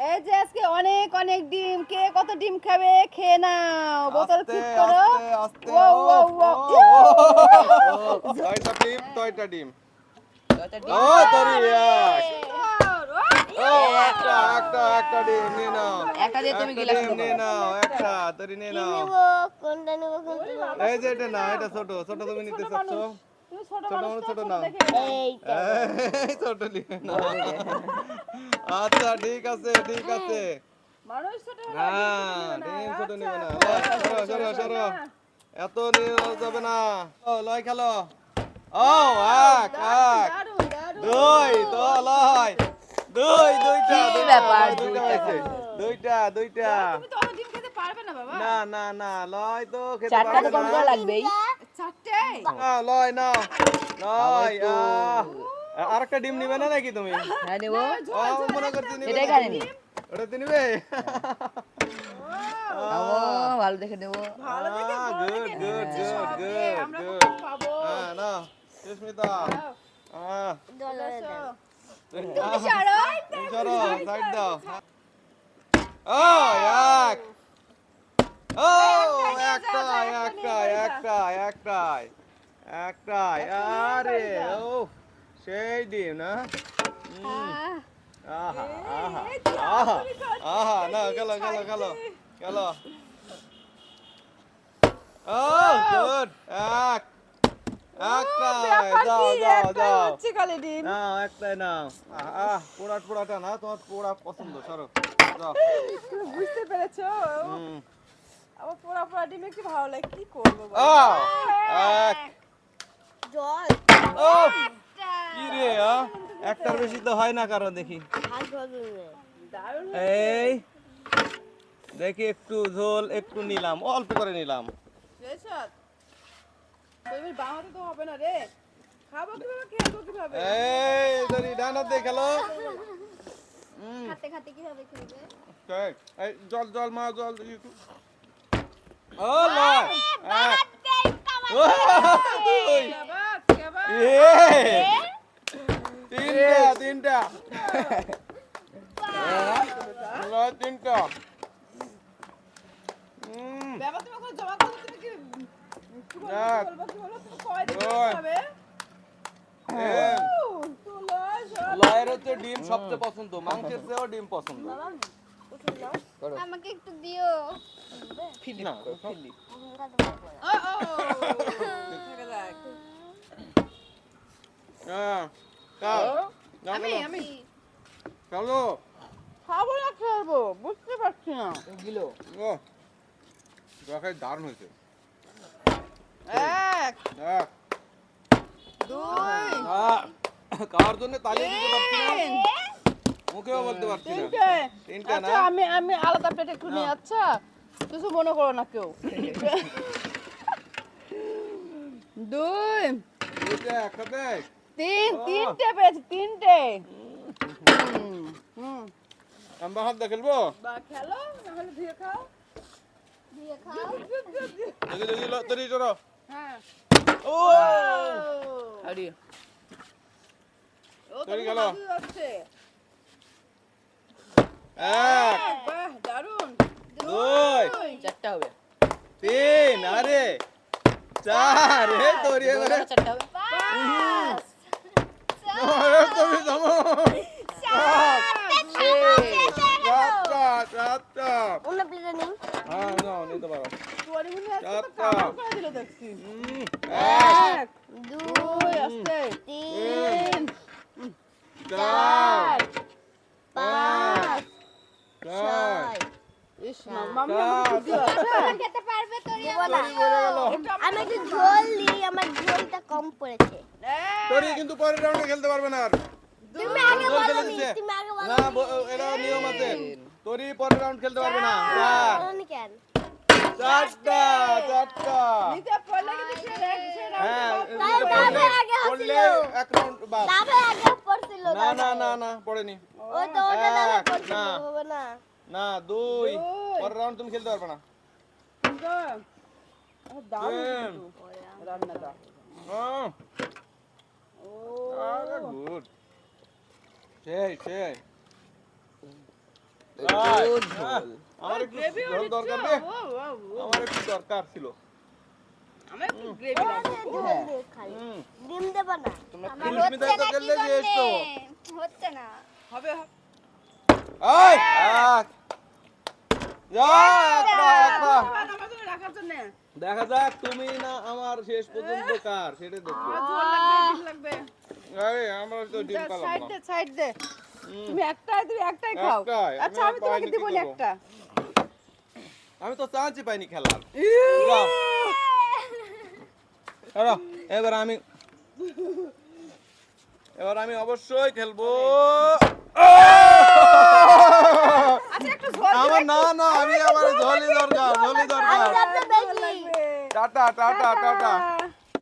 এই যে আজকে অনেক অনেক ডিম, কে কত ডিম খাবে খেয়ে নাও, বোতল ঠিক করো। আস্তে ও ও ও ছয়টা ডিম ছয়টা ডিম ছয়টা ও ডিম। তরি ও সুন্দর। একটা ডিম নিয়ে নাও একটা দিয়ে তুমি একটা গিলাস ডিম নিয়ে নাও একটা তরি নিয়ে নাও এই যে এটা না এটা ছোট ছোট তুমি নিতে চাচ্ছ তুমি ছোট ছোট মানুষ মানুষ তো, ছোট ছোট নাও দেখে নাও। এই ছোট নিয়ে নাও আচ্ছা ঠিক আছে ঠিক আছে মানুষ ছোট হলে হ্যাঁ ডিম ছোট নিবে না সরো সরো সরো এত নিয়ে যাবে না ও লয় খেলো ও এক এক দারুন দারুন। দুই তো লয় দুইটা কি দুইটা ব্যাপার, লয়, দুইটা দুইটা হয়েছে দুইটা তুমি তো অত ডিম খেতে পারবে না বাবা। না লয় তো খেতে চারটা পারবে তো কম না করে লাগবেই। চারটে। লয় না লয় তো। আরেকটা ডিম নিবে না নাকি তুমি হ্যাঁ নেবো। মনে করছি নিবে এটাই নাকি খাই নি। তুমি? ওটা তো নিবে খাবো, ভালো দেখে নেবো। ভালো দেখে বড় good, দেখে নিয়ে good, যাচ্ছি good, সব good, দিয়ে, আমরা good. কখন পাবো? না সুস্মিতা তুমি ছাড়ো। চলো সাইড দাও ও এক ও একটাই আরে ও সেই ডিম না আহা আহা আহা আহা না গেলো ও গুড একটাই যাও হচ্ছে খালি ডিম। না একটাই নাও পোড়াটা না তোমার পোড়া পছন্দ সরো যাও তুমি বুঝতে পেরেছো? হুম আমার পোড়া পোড়া ডিম একটু ভালো লাগে, কি করবো বলো? এক ও কি রে একটার বেশি তো হয় না কারো দেখি দারুণ। এই দেখি একটু ঝোল একটু নিলাম অল্প করে নিলাম রেশাদ, তুমি বাহাতে তো হবে না রে। খাবো কিভাবে, খেলবো কিভাবে? এই ধরি ডানা দিয়ে খেলো খাতে খাতে কিভাবে খেলবে? এই জল মা জল দেখি একটু ও লয় এক ও দুই শাবাশ, শাবাশ। তিনটা লয় তিনটা বাবা, তুমি ওখানে জমা করো, তুমি কি বলবো, তুমি কয়দিন খাবে? তো লয় সব। লয়ের হচ্ছে ডিম সবচেয়ে পছন্দ মাংসের চেয়েও ডিম পছন্দ আমাকে একটু দিও। না ও ও থেকে যাক। আমি চলো খাবো না খেলবো, বুঝতে পারছি না। গিলো। ও দেখাই দারুণ হয়েছে এক, এক দুই, খাওয়ার জন্য তালি দিতে পারছি না তিন, মুখেও বলতে পারছি না তিনটে। তিনটে না আচ্ছা, আমি আলাদা প্লেটে একটু নিই, আচ্ছা? কিছু মনে করো না কেউ। দুই, দুইটা একসাথে তিনটে পেয়েছি, তিনটে। হুম। আমরা হাত দিয়ে খেলবো বা খেলো, না হলে ধুয়ে খাও। দিয়ে খাও। দেখি তৈরি চলো হ্যাঁ। ও আরে ও তো তৈরি গেল। ভালোই হচ্ছে। এক বাহ, দারুণ। দুই চারটা হবে। তিন আরে চার তৈরি এবারে চারটা হবে। পাঁচ, তুমি থামো চারটা অন্য প্লেটে নিন। হ্যাঁ নাও নিতে পারো পরিমণি আজকে তো চারটা। কামাল করে দিল দেখছি। এক এক, দুই, আস্তে। তিন, তিন, চার পাঁচ, ছয় ইস, মাম্মি আমাকে বুদ্ধি আছে। খেতে পারবে তো? তৈরি করে গেল আমি একটু ঝোল দিই, আমার ঝোলটা কম পড়েছে। তৈরি কিন্তু পরের রাউন্ডে খেলতে পারবে না আর তুমি আগে ঝোল ফেলে বলোনি, দিছে। তুমি আগে না এরা নিয়ম আছে তৈরি পরের রাউন্ড খেলতে পারবে না চার বলোনি কেন? চারটা নিতে পারলে কিন্তু সে হ্যাঁ তাই নিতে পারলে দাবে আগে পড়লে হচ্ছিল। এক রাউন্ড বাদ দাবে আগে পড়ছিল। না পড়েনি ওই তো ওটা দাবে এক, পড়ছিল, না। হবে না। না দুই দুই। পরের রাউন্ড তুমি খেলতে পারবে না দারুণ তিন। কিন্তু রান্নাটা। ও আরে গুড সেই হ্যাঁ, আমার একটু গ্রেভি ঝোল দরকার রে ও আমার একটু দরকার ছিল আমার একটু গ্রেভি লাগবে ঝোল দে খালি। হুম ডিম দেবো না। আমার সুস্মিতা তো গেলে যে এসো হচ্ছে না। হবে এই এক যা একটা আমার জন্য রাখার জন্য দেখা যাক তুমি না আমার শেষ পর্যন্ত কার সেটা দেখো আমার ঝোল লাগবে ডিম লাগবে এই আমরা তো ডিম পেলাম সাইড না দে সাইড দে হুম, তুমি একটাই খাও একটাই, আমি আচ্ছা আমি পাইনি তোমাকে কি দিব করবো? একটা আমি তো চান্সই পাইনি খেলার যাও চলো, এবার আমি অবশ্যই খেলবো আচ্ছা একটু ঝোল আমার না না আমি আমার ঝোলই দরকার আমি আপনার বেশি। Tata tata tata